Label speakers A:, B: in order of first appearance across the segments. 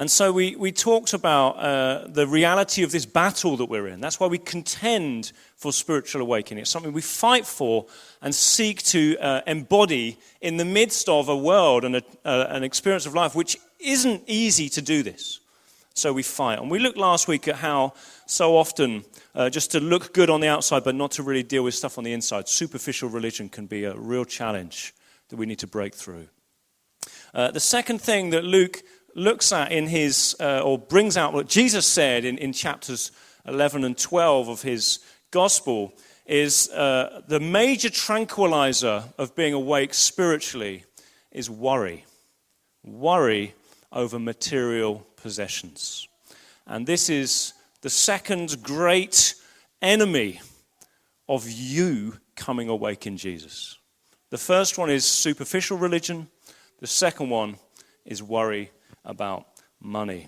A: And so we talked about the reality of this battle that we're in. That's why we contend for spiritual awakening. It's something we fight for and seek to embody in the midst of a world and an experience of life which isn't easy to do this. So we fight. And we looked last week at how so often just to look good on the outside but not to really deal with stuff on the inside, superficial religion can be a real challenge that we need to break through. The second thing that Luke looks at in his, or brings out what Jesus said in chapters 11 and 12 of his gospel, is the major tranquilizer of being awake spiritually is worry. Worry over material possessions. And this is the second great enemy of you coming awake in Jesus. The first one is superficial religion. The second one is worry about money.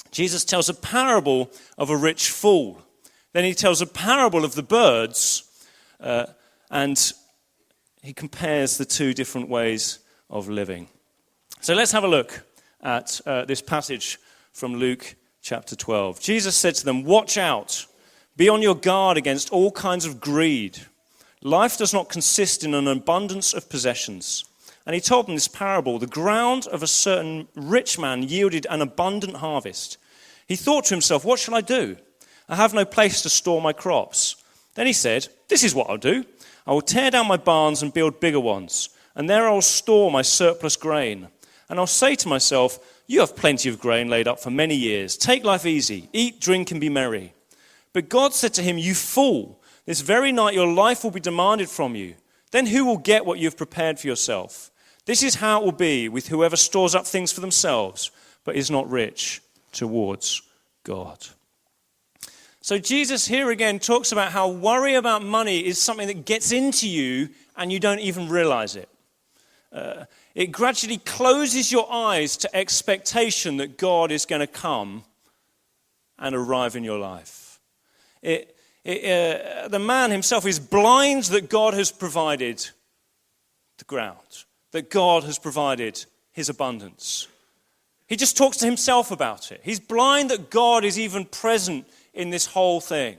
A: Jesus tells a parable of a rich fool. Then he tells a parable of the birds, and he compares the two different ways of living. So let's have a look at this passage from Luke chapter 12. Jesus said to them, "Watch out, be on your guard against all kinds of greed. Life does not consist in an abundance of possessions." And he told them this parable: the ground of a certain rich man yielded an abundant harvest. He thought to himself, "What shall I do? I have no place to store my crops." Then he said, "This is what I'll do. I will tear down my barns and build bigger ones, and there I will store my surplus grain. And I'll say to myself, you have plenty of grain laid up for many years. Take life easy, eat, drink, and be merry." But God said to him, "You fool, this very night your life will be demanded from you. Then who will get what you have prepared for yourself? This is how it will be with whoever stores up things for themselves, but is not rich towards God." So Jesus here again talks about how worry about money is something that gets into you and you don't even realize it. It gradually closes your eyes to expectation that God is going to come and arrive in your life. The man himself is blind that God has provided the ground, that God has provided his abundance. He just talks to himself about it. He's blind that God is even present in this whole thing.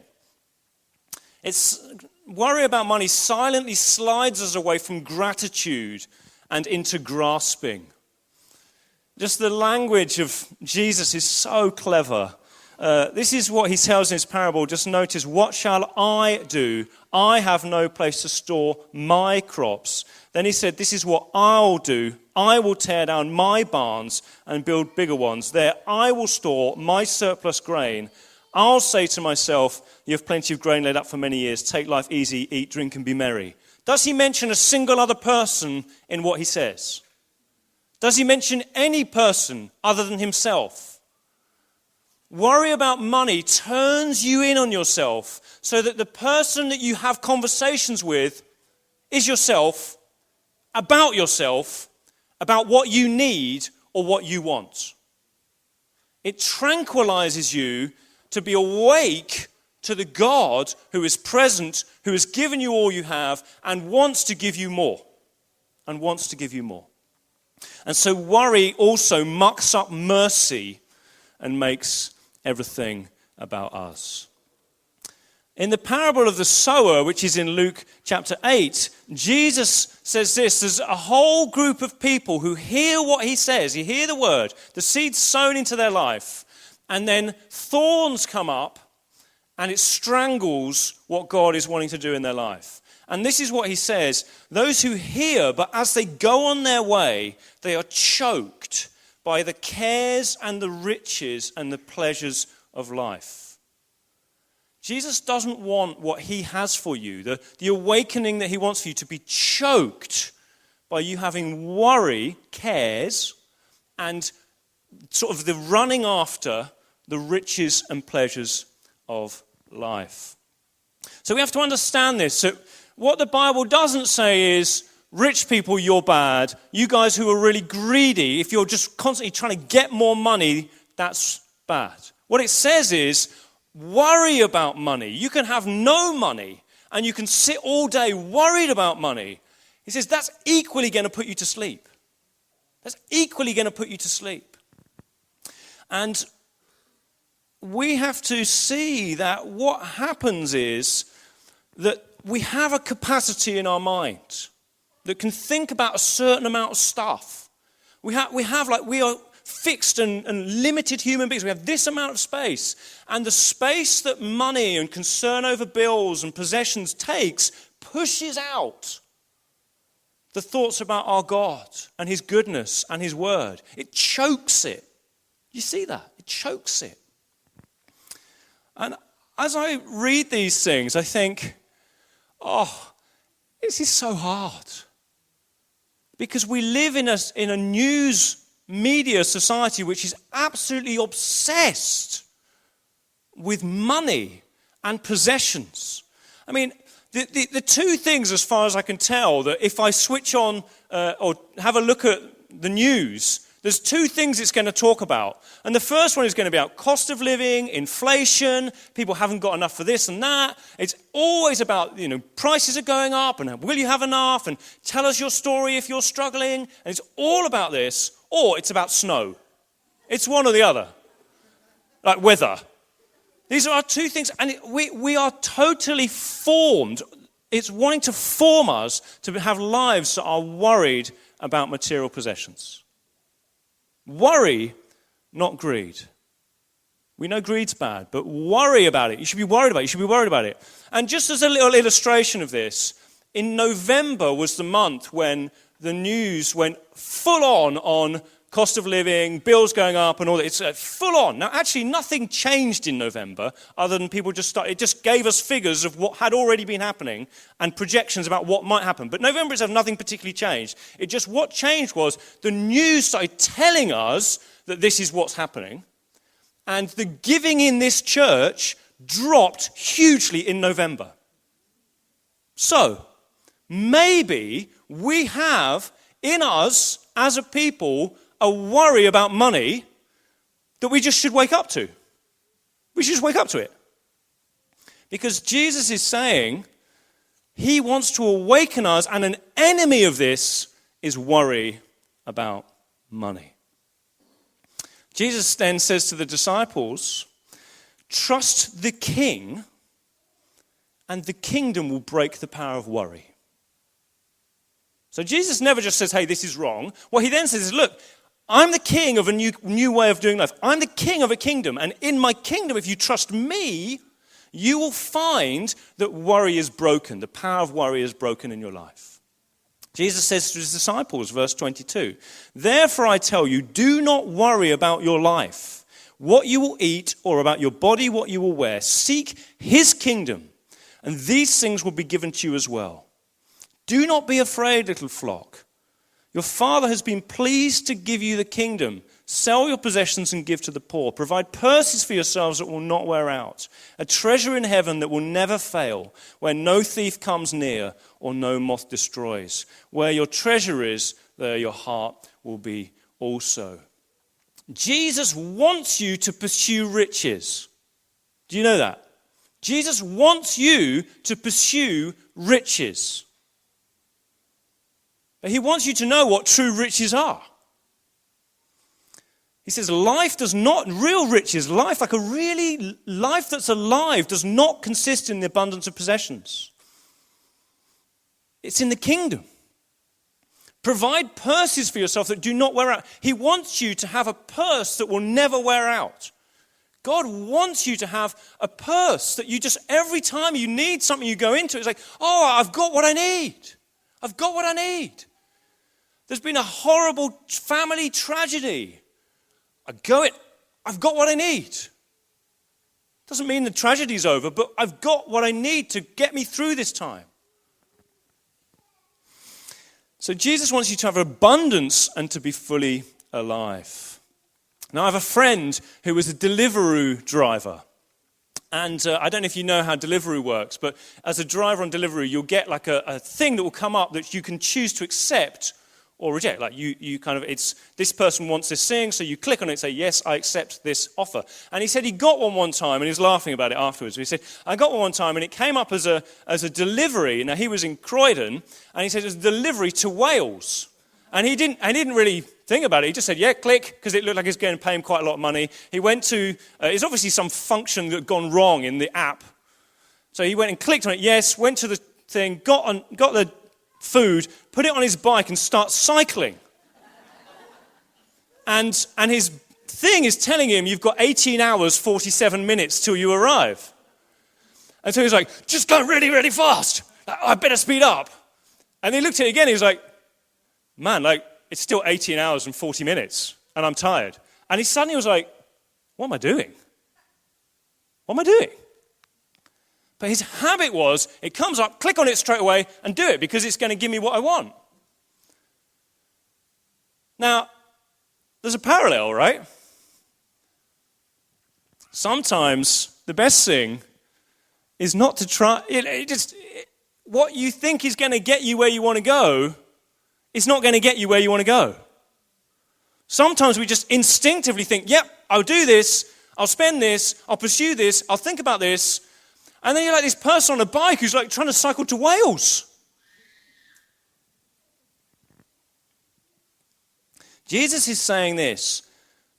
A: Worry about money silently slides us away from gratitude and into grasping. Just the language of Jesus is so clever. This is what he tells in his parable. Just notice, "What shall I do? I have no place to store my crops." Then he said, "This is what I'll do. I will tear down my barns and build bigger ones. There I will store my surplus grain. I'll say to myself, you have plenty of grain laid up for many years. Take life easy, eat, drink, and be merry." Does he mention a single other person in what he says? Does he mention any person other than himself? Worry about money turns you in on yourself so that the person that you have conversations with is yourself, about what you need or what you want. It tranquilizes you to be awake to the God who is present, who has given you all you have and wants to give you more. And so worry also mucks up mercy and makes everything about us. In the parable of the sower, which is in Luke chapter 8, Jesus says this: there's a whole group of people who hear what he says, you hear the word, the seed's sown into their life, and then thorns come up and it strangles what God is wanting to do in their life. And this is what he says: those who hear, but as they go on their way, they are choked by the cares and the riches and the pleasures of life. Jesus doesn't want what he has for you, the awakening that he wants for you, to be choked by you having worry, cares, and sort of the running after the riches and pleasures of life. So we have to understand this. So what the Bible doesn't say is, rich people, you're bad. You guys who are really greedy, if you're just constantly trying to get more money, that's bad. What it says is, worry about money. You can have no money and you can sit all day worried about money. He says that's equally going to put you to sleep. That's equally going to put you to sleep. And we have to see that what happens is that we have a capacity in our mind that can think about a certain amount of stuff. We are fixed and limited human beings. We have this amount of space. And the space that money and concern over bills and possessions takes pushes out the thoughts about our God and his goodness and his word. It chokes it. You see that? It chokes it. And as I read these things, I think, this is so hard. Because we live in a news media society which is absolutely obsessed with money and possessions. I mean, the two things, as far as I can tell, that if I switch on or have a look at the news, there's two things it's going to talk about. And the first one is going to be about cost of living, inflation, people haven't got enough for this and that. It's always about, prices are going up and will you have enough and tell us your story if you're struggling. And it's all about this, or it's about snow. It's one or the other. Like weather. These are our two things, and we are totally formed. It's wanting to form us to have lives that are worried about material possessions. Worry, not greed. We know greed's bad, but worry about it. You should be worried about it. You should be worried about it. And just as a little illustration of this, in November was the month when the news went full on cost of living, bills going up and all that. It's full on. Now, actually, nothing changed in November other than people it just gave us figures of what had already been happening and projections about what might happen. But November itself, nothing particularly changed. What changed was the news started telling us that this is what's happening. And the giving in this church dropped hugely in November. So, maybe we have in us as a people a worry about money that we just should wake up to. We should just wake up to it. Because Jesus is saying he wants to awaken us, and an enemy of this is worry about money. Jesus then says to the disciples, trust the king, and the kingdom will break the power of worry. So Jesus never just says, hey, this is wrong. What he then says is, look, I'm the king of a new way of doing life. I'm the king of a kingdom. And in my kingdom, if you trust me, you will find that worry is broken. The power of worry is broken in your life. Jesus says to his disciples, verse 22, therefore I tell you, do not worry about your life, what you will eat, or about your body, what you will wear. Seek his kingdom, and these things will be given to you as well. Do not be afraid, little flock. Your Father has been pleased to give you the kingdom. Sell your possessions and give to the poor. Provide purses for yourselves that will not wear out. A treasure in heaven that will never fail, where no thief comes near or no moth destroys. Where your treasure is, there your heart will be also. Jesus wants you to pursue riches. Do you know that? Jesus wants you to pursue riches. But he wants you to know what true riches are. He says real riches, life that's alive does not consist in the abundance of possessions. It's in the kingdom. Provide purses for yourself that do not wear out. He wants you to have a purse that will never wear out. God wants you to have a purse that you just, every time you need something, you go into it. It's like, I've got what I need. I've got what I need. There's been a horrible family tragedy. I've got what I need. Doesn't mean the tragedy's over, but I've got what I need to get me through this time. So Jesus wants you to have abundance and to be fully alive. Now I have a friend who was a Deliveroo driver. And I don't know if you know how Deliveroo works, but as a driver on Deliveroo, you'll get like a thing that will come up that you can choose to accept or reject. Like you kind of, it's this person wants this thing, so you click on it and say, yes, I accept this offer. And he said he got one time, and he was laughing about it afterwards. He said, I got one time, and it came up as a delivery. Now, he was in Croydon, and he said it was a delivery to Wales. And he didn't really think about it. He just said, yeah, click, because it looked like he was going to pay him quite a lot of money. He went to, it's obviously some function that had gone wrong in the app. So he went and clicked on it, yes, went to the thing, got the food, put it on his bike and start cycling. And his thing is telling him, you've got 18 hours, 47 minutes till you arrive. And so he's like, just go really, really fast. I better speed up. And he looked at it again, he was like, man, it's still 18 hours and 40 minutes, and I'm tired. And he suddenly was like, what am I doing? What am I doing? But his habit was, it comes up, click on it straight away, and do it, because it's going to give me what I want. Now, there's a parallel, right? Sometimes the best thing is not to try, what you think is going to get you where you want to go, it's not going to get you where you want to go. Sometimes we just instinctively think, yep, I'll do this, I'll spend this, I'll pursue this, I'll think about this. And then you're like this person on a bike who's like trying to cycle to Wales. Jesus is saying this,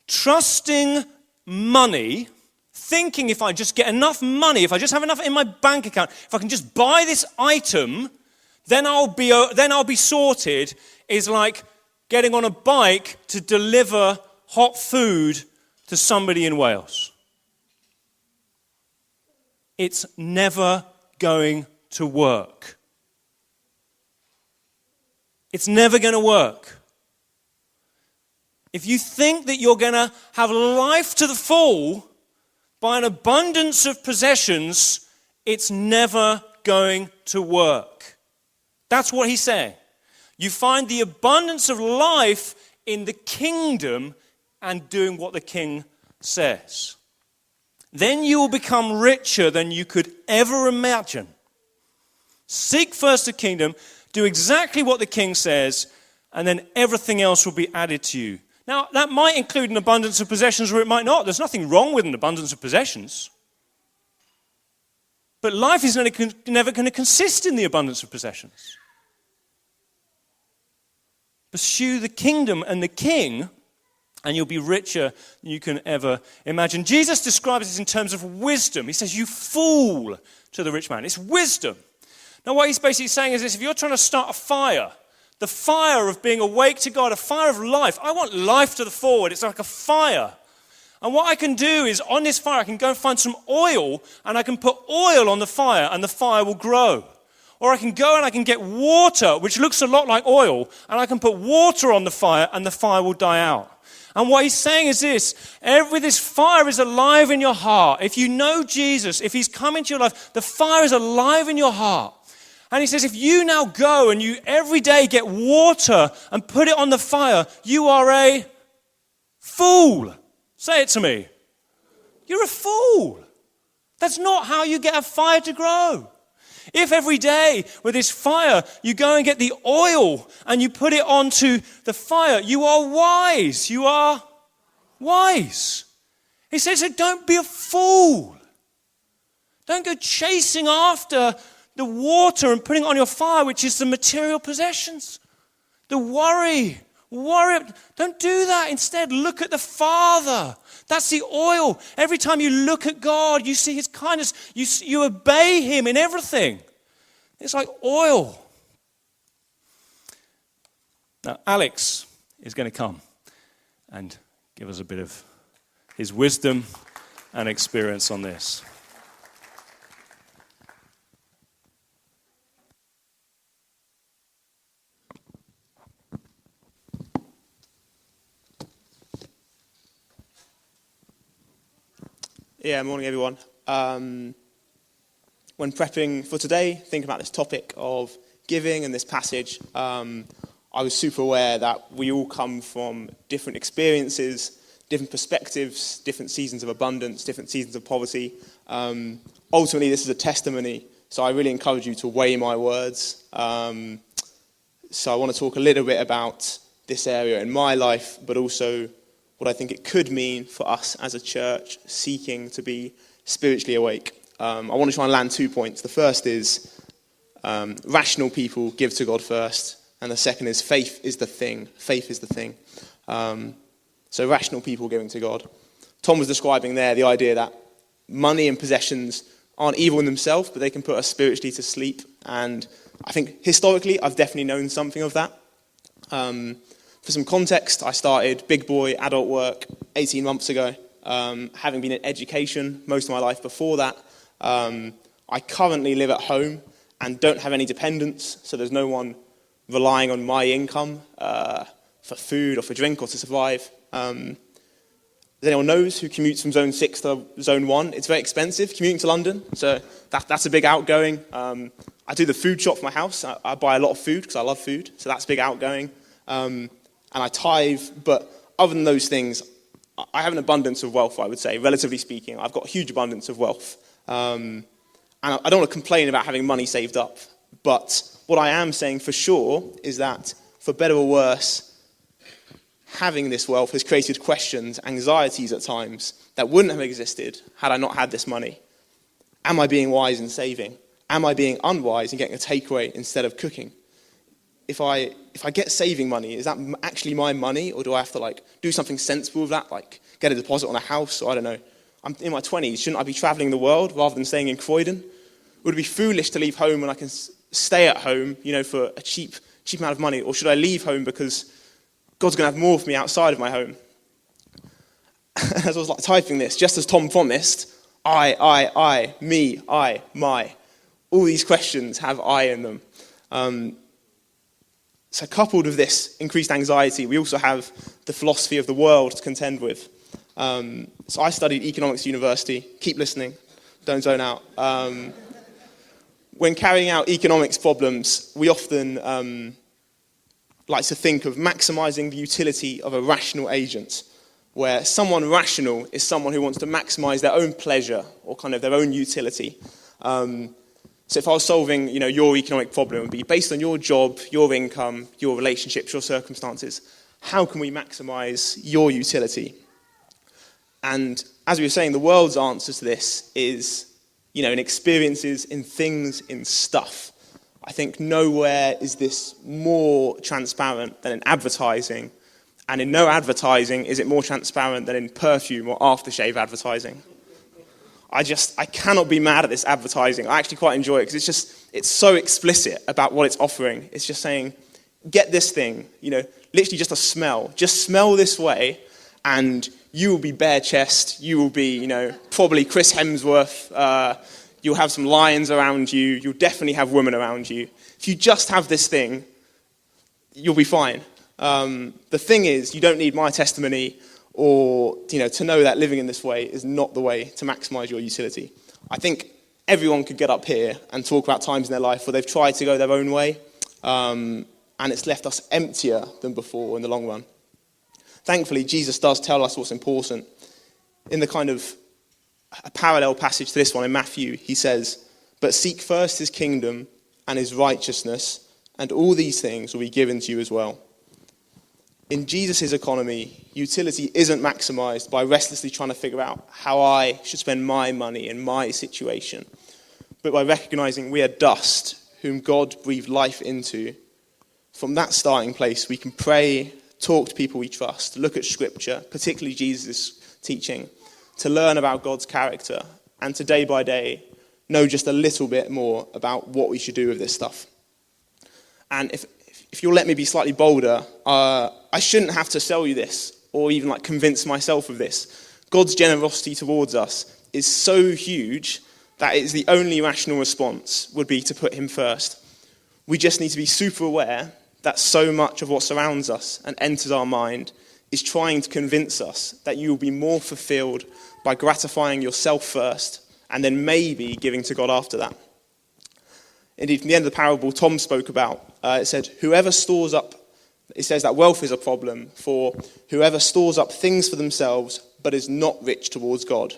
A: trusting money, thinking if I just get enough money, if I just have enough in my bank account, if I can just buy this item, then I'll be sorted, is like getting on a bike to deliver hot food to somebody in Wales. It's never going to work. It's never going to work. If you think that you're going to have life to the full by an abundance of possessions, it's never going to work. That's what he's saying. You find the abundance of life in the kingdom and doing what the king says. Then you will become richer than you could ever imagine. Seek first the kingdom, do exactly what the king says, and then everything else will be added to you. Now, that might include an abundance of possessions or it might not. There's nothing wrong with an abundance of possessions. But life is never going to consist in the abundance of possessions. Pursue the kingdom and the king, and you'll be richer than you can ever imagine. Jesus describes this in terms of wisdom. He says, you fool, to the rich man. It's wisdom. Now, what he's basically saying is this: if you're trying to start a fire, the fire of being awake to God, a fire of life, I want life to the forward. It's like a fire. And what I can do is, on this fire, I can go and find some oil, and I can put oil on the fire, and the fire will grow. Or I can go and I can get water, which looks a lot like oil, and I can put water on the fire, and the fire will die out. And what he's saying is this: this fire is alive in your heart. If you know Jesus, if he's come into your life, the fire is alive in your heart. And he says, if you now go and you every day get water and put it on the fire, you are a fool. Say it to me. You're a fool. That's not how you get a fire to grow. If every day with this fire you go and get the oil and you put it onto the fire, you are wise. You are wise. He says, so don't be a fool. Don't go chasing after the water and putting it on your fire, which is the material possessions. The worry. Don't do that. Instead, look at the Father. That's the oil. Every time you look at God, you see his kindness. You obey him in everything. It's like oil. Now, Alex is going to come and give us a bit of his wisdom and experience on this.
B: Yeah, morning everyone. When prepping for today, thinking about this topic of giving and this passage, I was super aware that we all come from different experiences, different perspectives, different seasons of abundance, different seasons of poverty. Ultimately, this is a testimony, so I really encourage you to weigh my words. So I want to talk a little bit about this area in my life, but also what I think it could mean for us as a church seeking to be spiritually awake. I want to try and land 2 points. The first is rational people give to God first. And the second is faith is the thing. Faith is the thing. So rational people giving to God. Tom was describing there the idea that money and possessions aren't evil in themselves, but they can put us spiritually to sleep. And I think historically, I've definitely known something of that. For some context, I started big boy adult work 18 months ago. Having been in education most of my life before that, I currently live at home and don't have any dependents, so there's no one relying on my income for food or for drink or to survive. As anyone knows who commutes from Zone 6 to Zone 1, it's very expensive commuting to London, so that's a big outgoing. I do the food shop for my house. I buy a lot of food because I love food, so that's big outgoing. And I tithe, but other than those things, I have an abundance of wealth, I would say, relatively speaking. I've got a huge abundance of wealth. And I don't want to complain about having money saved up, but what I am saying for sure is that, for better or worse, having this wealth has created questions, anxieties at times that wouldn't have existed had I not had this money. Am I being wise in saving? Am I being unwise in getting a takeaway instead of cooking? If I get saving money, is that actually my money, or do I have to do something sensible with that, like get a deposit on a house, or I don't know. I'm in my 20s, shouldn't I be traveling the world rather than staying in Croydon? Would it be foolish to leave home when I can stay at home, for a cheap amount of money, or should I leave home because God's going to have more for me outside of my home? As I was typing this, just as Tom promised, I, me, I, my. All these questions have I in them. So coupled with this increased anxiety, we also have the philosophy of the world to contend with. So I studied economics at university. Keep listening. Don't zone out. When carrying out economics problems, we often like to think of maximizing the utility of a rational agent, where someone rational is someone who wants to maximize their own pleasure or kind of their own utility. So if I was solving, your economic problem, it would be based on your job, your income, your relationships, your circumstances. How can we maximize your utility? And as we were saying, the world's answer to this is, in experiences, in things, in stuff. I think nowhere is this more transparent than in advertising. And in no advertising is it more transparent than in perfume or aftershave advertising. I cannot be mad at this advertising. I actually quite enjoy it because it's so explicit about what it's offering. It's just saying, get this thing, literally just a smell. Just smell this way and you will be bare chest. You will be, probably Chris Hemsworth. You'll have some lions around you. You'll definitely have women around you. If you just have this thing, you'll be fine. The thing is, you don't need my testimony or to know that living in this way is not the way to maximize your utility. I think everyone could get up here and talk about times in their life where they've tried to go their own way, and it's left us emptier than before in the long run. Thankfully, Jesus does tell us what's important. In the kind of a parallel passage to this one in Matthew, he says, "But seek first his kingdom and his righteousness, and all these things will be given to you as well." In Jesus' economy, utility isn't maximized by restlessly trying to figure out how I should spend my money in my situation, but by recognizing we are dust whom God breathed life into. From that starting place, we can pray, talk to people we trust, look at Scripture, particularly Jesus' teaching, to learn about God's character, and to day by day know just a little bit more about what we should do with this stuff. And if you'll let me be slightly bolder, I shouldn't have to sell you this or even convince myself of this. God's generosity towards us is so huge that it's the only rational response would be to put him first. We just need to be super aware that so much of what surrounds us and enters our mind is trying to convince us that you will be more fulfilled by gratifying yourself first and then maybe giving to God after that. Indeed, from the end of the parable Tom spoke about, it said, it says that wealth is a problem for whoever stores up things for themselves but is not rich towards God.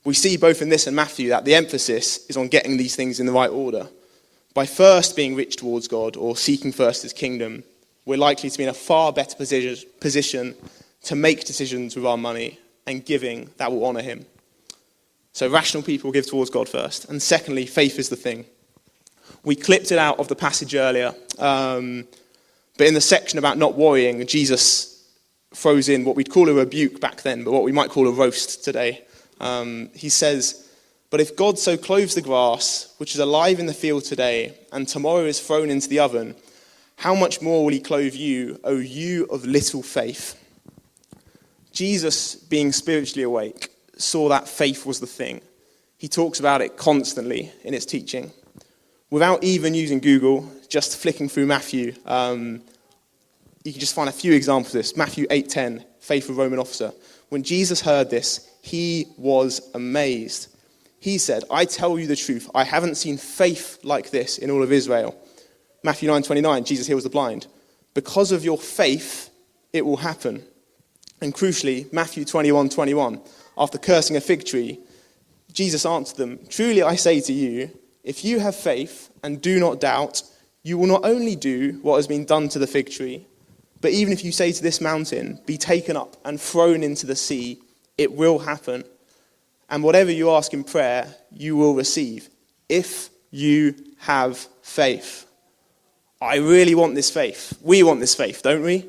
B: We see both in this and Matthew that the emphasis is on getting these things in the right order. By first being rich towards God or seeking first his kingdom, we're likely to be in a far better position to make decisions with our money and giving that will honour him. So rational people give towards God first. And secondly, faith is the thing. We clipped it out of the passage earlier. But in the section about not worrying, Jesus throws in what we'd call a rebuke back then, but what we might call a roast today. He says, "But if God so clothes the grass, which is alive in the field today, and tomorrow is thrown into the oven, how much more will he clothe you, O you of little faith?" Jesus, being spiritually awake, saw that faith was the thing. He talks about it constantly in his teaching. Without even using Google, just flicking through Matthew, you can just find a few examples of this. Matthew 8:10, faith of a Roman officer. When Jesus heard this, he was amazed. He said, "I tell you the truth, I haven't seen faith like this in all of Israel." Matthew 9:29, Jesus heals the blind. "Because of your faith, it will happen." And crucially, Matthew 21:21, after cursing a fig tree, Jesus answered them, "Truly I say to you, if you have faith and do not doubt, you will not only do what has been done to the fig tree, but even if you say to this mountain, 'Be taken up and thrown into the sea,' it will happen. And whatever you ask in prayer, you will receive, if you have faith." I really want this faith. We want this faith, don't we?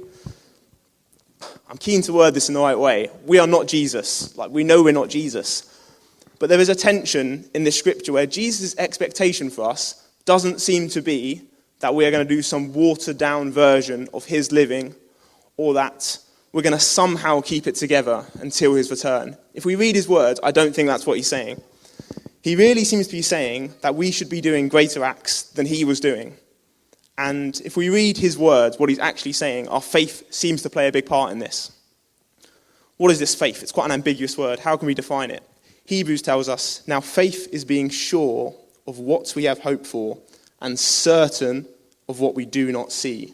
B: I'm keen to word this in the right way. We are not Jesus. We know we're not Jesus. But there is a tension in this scripture where Jesus' expectation for us doesn't seem to be that we are going to do some watered-down version of his living, or that we're going to somehow keep it together until his return. If we read his words, I don't think that's what he's saying. He really seems to be saying that we should be doing greater acts than he was doing. And if we read his words, what he's actually saying, our faith seems to play a big part in this. What is this faith? It's quite an ambiguous word. How can we define it? Hebrews tells us, "Now faith is being sure of what we have hoped for and certain of what we do not see."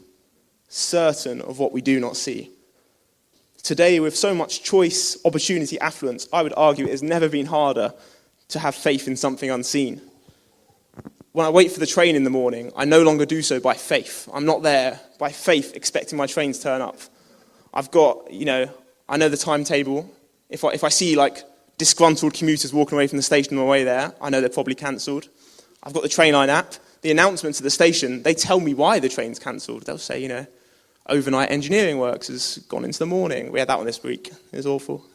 B: Certain of what we do not see. Today, with so much choice, opportunity, affluence, I would argue it has never been harder to have faith in something unseen. When I wait for the train in the morning, I no longer do so by faith. I'm not there by faith expecting my train to turn up. I've got, I know the timetable. If I see disgruntled commuters walking away from the station on my way there, I know they're probably cancelled. I've got the Trainline app. The announcements at the station, they tell me why the train's cancelled. They'll say, overnight engineering works has gone into the morning. We had that one this week. It was awful.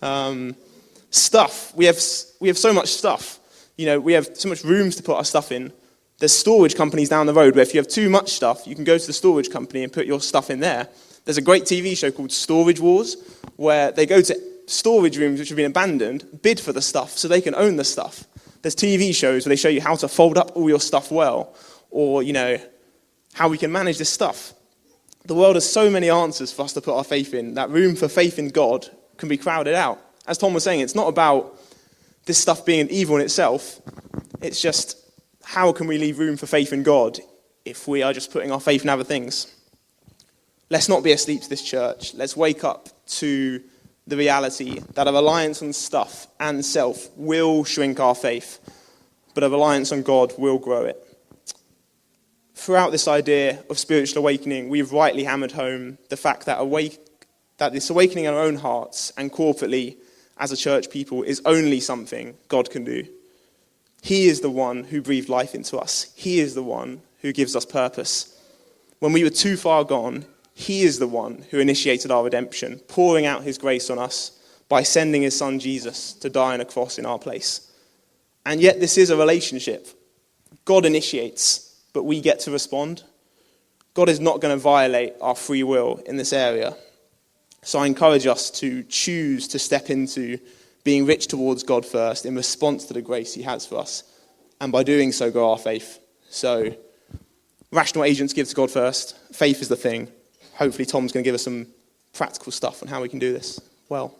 B: Stuff. We have so much stuff. We have so much rooms to put our stuff in. There's storage companies down the road where if you have too much stuff, you can go to the storage company and put your stuff in there. There's a great TV show called Storage Wars where they go to storage rooms which have been abandoned, bid for the stuff so they can own the stuff. There's TV shows where they show you how to fold up all your stuff well, or, how we can manage this stuff. The world has so many answers for us to put our faith in. That room for faith in God can be crowded out. As Tom was saying, it's not about this stuff being an evil in itself. It's just, how can we leave room for faith in God if we are just putting our faith in other things? Let's not be asleep to this church. Let's wake up to the reality that a reliance on stuff and self will shrink our faith, but a reliance on God will grow it. Throughout this idea of spiritual awakening, we've rightly hammered home the fact that this awakening in our own hearts and corporately as a church people is only something God can do. He is the one who breathed life into us. He is the one who gives us purpose. When we were too far gone, he is the one who initiated our redemption, pouring out his grace on us by sending his son Jesus to die on a cross in our place. And yet this is a relationship. God initiates, but we get to respond. God is not going to violate our free will in this area. So I encourage us to choose to step into being rich towards God first in response to the grace he has for us. And by doing so, grow our faith. So rational agents give to God first. Faith is the thing. Hopefully Tom's going to give us some practical stuff on how we can do this well.